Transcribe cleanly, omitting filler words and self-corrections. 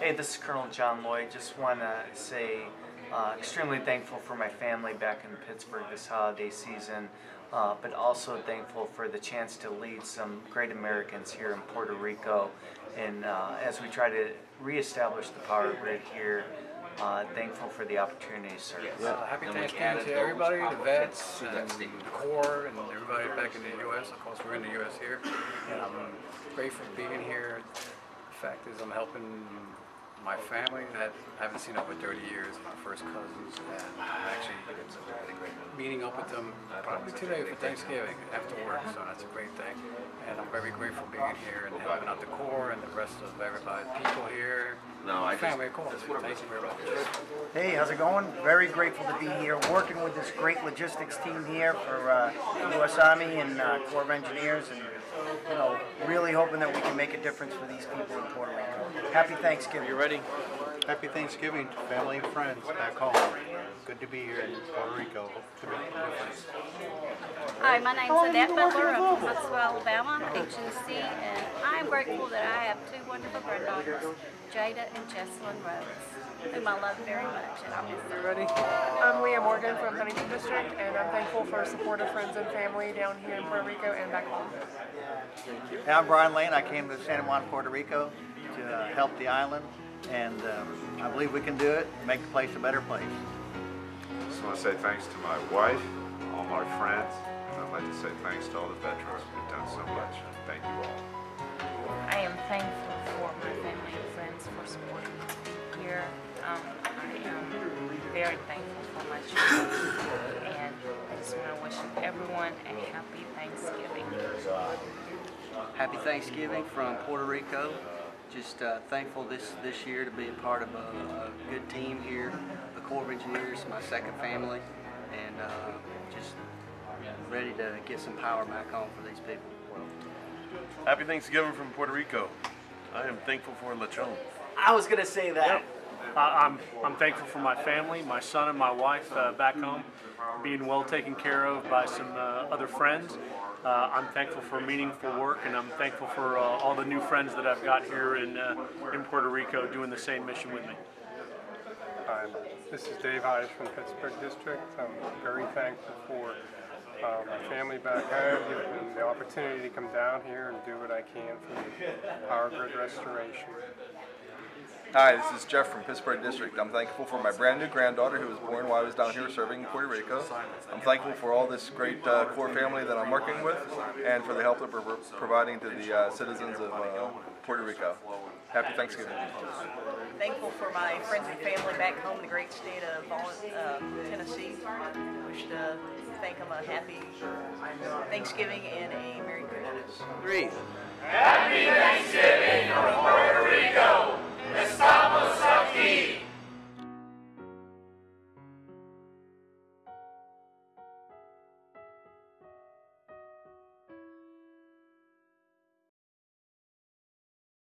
Hey, this is Colonel John Lloyd. Just want to say extremely thankful for my family back in Pittsburgh this holiday season, but also thankful for the chance to lead some great Americans here in Puerto Rico. And as we try to reestablish the power grid here, thankful for the opportunity to serve. Happy Thanksgiving to everybody, the vets, and the Corps, and everybody back in the U.S. Of course, we're in the U.S. here. And I'm grateful for being here. The fact is, I'm helping my family that I haven't seen over 30 years, my first cousins, and I'm actually meeting up with them probably today for Thanksgiving after work, so that's a great thing. And I'm very grateful being here and helping out the Corps and the rest of everybody, people here, family, of course. Thank you very much. Hey, how's it going? Very grateful to be here, working with this great logistics team here for U.S. Army and Corps of Engineers, and really hoping that we can make a difference for these people in Puerto Rico. Happy Thanksgiving. You ready? Happy Thanksgiving to family and friends back home. Good to be here in Puerto Rico to make a difference. Hi, my name is Annette Butler of Huntsville, Alabama, HNC, and I am grateful that I have two wonderful granddaughters, Jada and Jessalyn Rhodes, whom I love very much, and I miss them. Ready? I'm Leah Morgan from Huntington District, and I'm thankful for supportive friends and family down here in Puerto Rico and back home. Hey, I'm Brian Lane. I came to San Juan, Puerto Rico to help the island, and I believe we can do it and make the place a better place. I just want to say thanks to my wife, all my friends, and I'd like to say thanks to all the veterans who've done so much. Thank you all. I am thankful for my family and friends for supporting me here. I am very thankful for my children, and I just want to wish everyone a happy Thanksgiving. Happy Thanksgiving from Puerto Rico. Just thankful this year to be a part of a good team here, the Corps of Engineers, my second family, and just ready to get some power back on for these people. Happy Thanksgiving from Puerto Rico. I am thankful for Lechon. I was going to say that. Yep. I'm thankful for my family, my son and my wife back home, being well taken care of by some other friends. I'm thankful for meaningful work, and I'm thankful for all the new friends that I've got here in Puerto Rico doing the same mission with me. This is Dave Hayes from Pittsburgh District. I'm very thankful for my family back home and the opportunity to come down here and do what I can for the power grid restoration. Hi, this is Jeff from Pittsburgh District. I'm thankful for my brand new granddaughter who was born while I was down here serving in Puerto Rico. I'm thankful for all this great Corps family that I'm working with and for the help that we're providing to the citizens of Puerto Rico. Happy Thanksgiving. Thankful for my friends and family back home in the great state of Tennessee. Wish to thank them a happy Thanksgiving and a Merry Christmas. Three. Happy Thanksgiving from Puerto Rico.